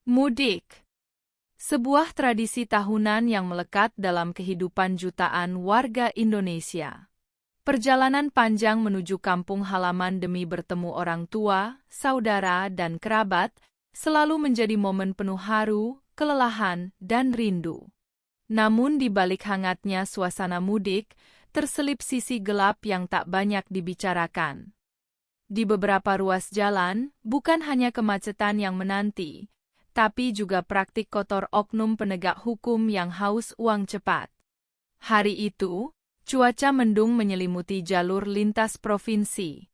Mudik, sebuah tradisi tahunan yang melekat dalam kehidupan jutaan warga Indonesia. Perjalanan panjang menuju kampung halaman demi bertemu orang tua, saudara, dan kerabat selalu menjadi momen penuh haru, kelelahan, dan rindu. Namun di balik hangatnya suasana mudik, terselip sisi gelap yang tak banyak dibicarakan. Di beberapa ruas jalan, bukan hanya kemacetan yang menanti, tapi juga praktik kotor oknum penegak hukum yang haus uang cepat. Hari itu, cuaca mendung menyelimuti jalur lintas provinsi.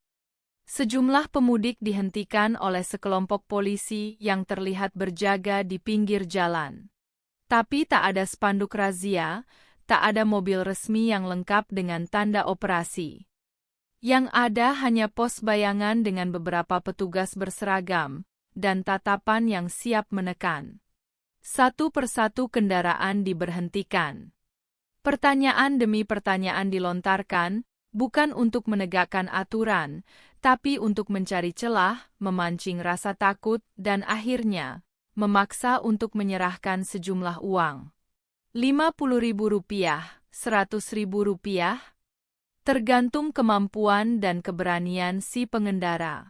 Sejumlah pemudik dihentikan oleh sekelompok polisi yang terlihat berjaga di pinggir jalan. Tapi tak ada spanduk razia, tak ada mobil resmi yang lengkap dengan tanda operasi. Yang ada hanya pos bayangan dengan beberapa petugas berseragam dan tatapan yang siap menekan. Satu persatu kendaraan diberhentikan. Pertanyaan demi pertanyaan dilontarkan, bukan untuk menegakkan aturan, tapi untuk mencari celah, memancing rasa takut, dan akhirnya memaksa untuk menyerahkan sejumlah uang. Rp50.000, Rp100.000, tergantung kemampuan dan keberanian si pengendara.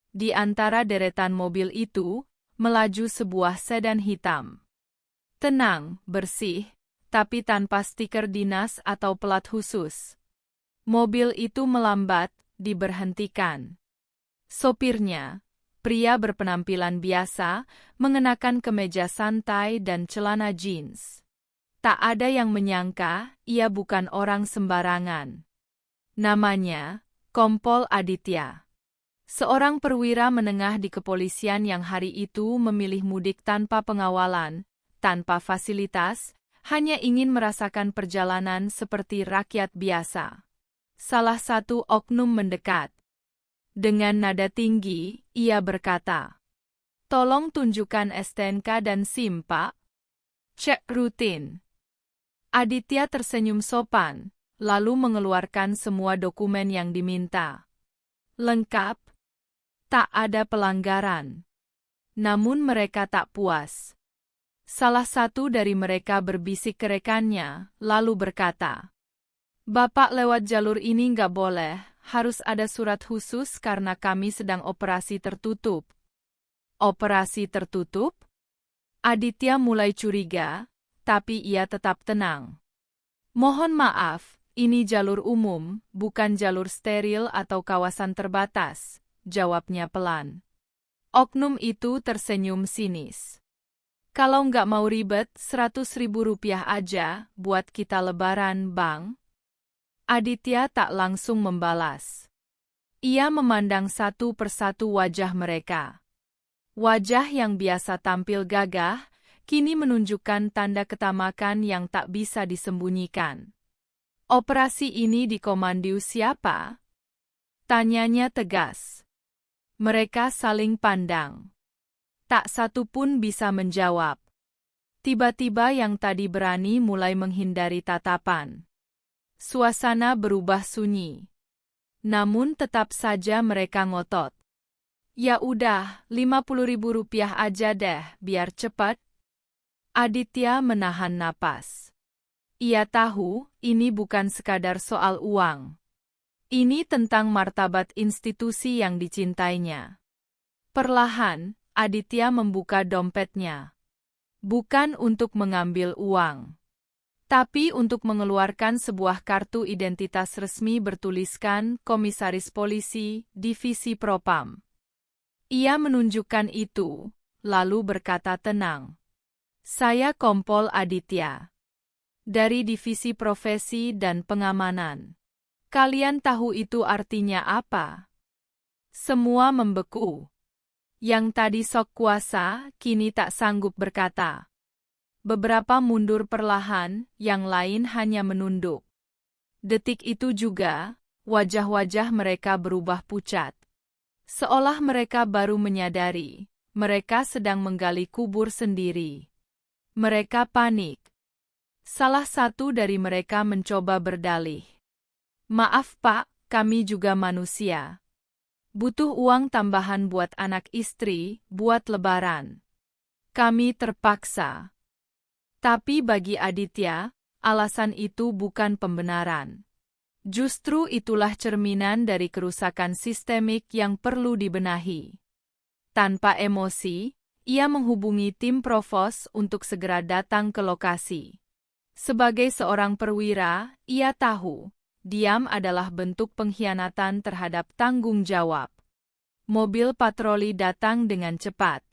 Di antara deretan mobil itu, melaju sebuah sedan hitam. Tenang, bersih, tapi tanpa stiker dinas atau plat khusus. Mobil itu melambat, diberhentikan. Sopirnya, pria berpenampilan biasa, mengenakan kemeja santai dan celana jeans. Tak ada yang menyangka ia bukan orang sembarangan. Namanya, Kompol Aditya. Seorang perwira menengah di kepolisian yang hari itu memilih mudik tanpa pengawalan, tanpa fasilitas, hanya ingin merasakan perjalanan seperti rakyat biasa. Salah satu oknum mendekat. Dengan nada tinggi, ia berkata, "Tolong tunjukkan STNK dan SIM, Pak." "Cek rutin." Aditya tersenyum sopan, lalu mengeluarkan semua dokumen yang diminta. Lengkap. Tak ada pelanggaran. Namun mereka tak puas. Salah satu dari mereka berbisik ke rekannya, lalu berkata, "Bapak lewat jalur ini nggak boleh, harus ada surat khusus karena kami sedang operasi tertutup." Operasi tertutup? Aditya mulai curiga, tapi ia tetap tenang. "Mohon maaf, ini jalur umum, bukan jalur steril atau kawasan terbatas," jawabnya pelan. Oknum itu tersenyum sinis. "Kalau nggak mau ribet, Rp100.000 aja, buat kita lebaran, Bang." Aditya tak langsung membalas. Ia memandang satu persatu wajah mereka. Wajah yang biasa tampil gagah, kini menunjukkan tanda ketamakan yang tak bisa disembunyikan. "Operasi ini dikomando siapa?" tanyanya tegas. Mereka saling pandang. Tak satu pun bisa menjawab. Tiba-tiba yang tadi berani mulai menghindari tatapan. Suasana berubah sunyi. Namun tetap saja mereka ngotot. "Ya udah, Rp50.000 aja deh, biar cepat." Aditya menahan napas. Ia tahu, ini bukan sekadar soal uang. Ini tentang martabat institusi yang dicintainya. Perlahan, Aditya membuka dompetnya. Bukan untuk mengambil uang, tapi untuk mengeluarkan sebuah kartu identitas resmi bertuliskan Komisaris Polisi, Divisi Propam. Ia menunjukkan itu, lalu berkata tenang, "Saya Kompol Aditya. Dari Divisi Profesi dan Pengamanan. Kalian tahu itu artinya apa?" Semua membeku. Yang tadi sok kuasa, kini tak sanggup berkata. Beberapa mundur perlahan, yang lain hanya menunduk. Detik itu juga, wajah-wajah mereka berubah pucat. Seolah mereka baru menyadari, mereka sedang menggali kubur sendiri. Mereka panik. Salah satu dari mereka mencoba berdalih. "Maaf Pak, kami juga manusia. Butuh uang tambahan buat anak istri, buat lebaran." Kami terpaksa. Tapi bagi Aditya, alasan itu bukan pembenaran. Justru itulah cerminan dari kerusakan sistemik yang perlu dibenahi. Tanpa emosi, ia menghubungi tim provos untuk segera datang ke lokasi. Sebagai seorang perwira, ia tahu, diam adalah bentuk pengkhianatan terhadap tanggung jawab. Mobil patroli datang dengan cepat.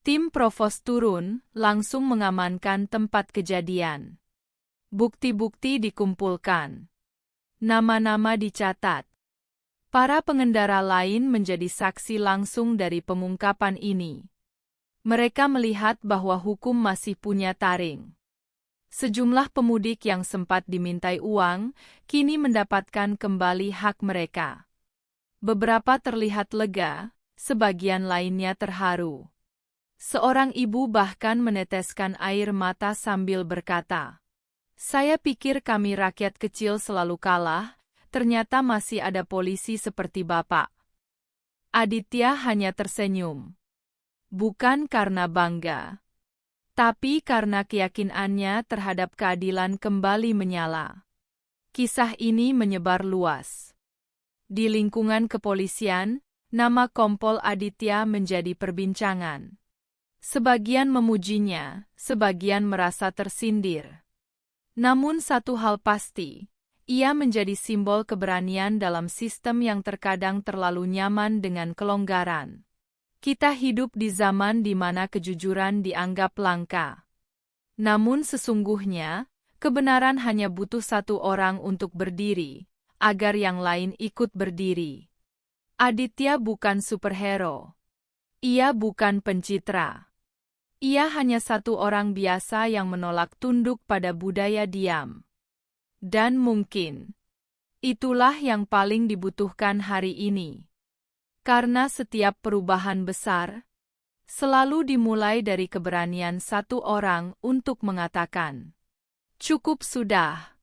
Tim provos turun, langsung mengamankan tempat kejadian. Bukti-bukti dikumpulkan. Nama-nama dicatat. Para pengendara lain menjadi saksi langsung dari pengungkapan ini. Mereka melihat bahwa hukum masih punya taring. Sejumlah pemudik yang sempat dimintai uang, kini mendapatkan kembali hak mereka. Beberapa terlihat lega, sebagian lainnya terharu. Seorang ibu bahkan meneteskan air mata sambil berkata, "Saya pikir kami rakyat kecil selalu kalah, ternyata masih ada polisi seperti Bapak." Aditya hanya tersenyum. Bukan karena bangga, tapi karena keyakinannya terhadap keadilan kembali menyala. Kisah ini menyebar luas. Di lingkungan kepolisian, nama Kompol Aditya menjadi perbincangan. Sebagian memujinya, sebagian merasa tersindir. Namun satu hal pasti, ia menjadi simbol keberanian dalam sistem yang terkadang terlalu nyaman dengan kelonggaran. Kita hidup di zaman di mana kejujuran dianggap langka. Namun sesungguhnya, kebenaran hanya butuh satu orang untuk berdiri, agar yang lain ikut berdiri. Aditya bukan superhero. Ia bukan pencitra. Ia hanya satu orang biasa yang menolak tunduk pada budaya diam. Dan mungkin, itulah yang paling dibutuhkan hari ini. Karena setiap perubahan besar, selalu dimulai dari keberanian satu orang untuk mengatakan, "Cukup sudah."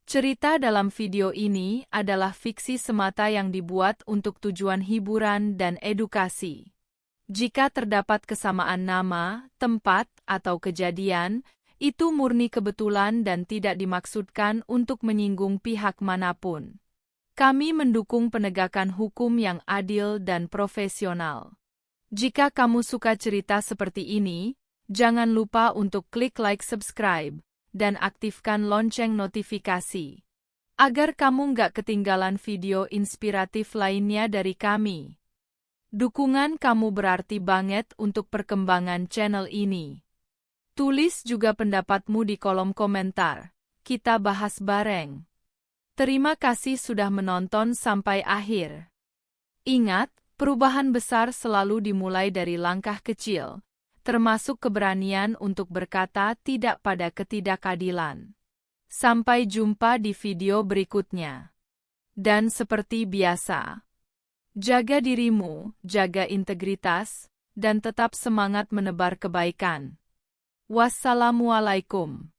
Cerita dalam video ini adalah fiksi semata yang dibuat untuk tujuan hiburan dan edukasi. Jika terdapat kesamaan nama, tempat, atau kejadian, itu murni kebetulan dan tidak dimaksudkan untuk menyinggung pihak manapun. Kami mendukung penegakan hukum yang adil dan profesional. Jika kamu suka cerita seperti ini, jangan lupa untuk klik like, subscribe, dan aktifkan lonceng notifikasi, agar kamu nggak ketinggalan video inspiratif lainnya dari kami. Dukungan kamu berarti banget untuk perkembangan channel ini. Tulis juga pendapatmu di kolom komentar. Kita bahas bareng. Terima kasih sudah menonton sampai akhir. Ingat, perubahan besar selalu dimulai dari langkah kecil, termasuk keberanian untuk berkata tidak pada ketidakadilan. Sampai jumpa di video berikutnya. Dan seperti biasa, jaga dirimu, jaga integritas, dan tetap semangat menebar kebaikan. Wassalamualaikum.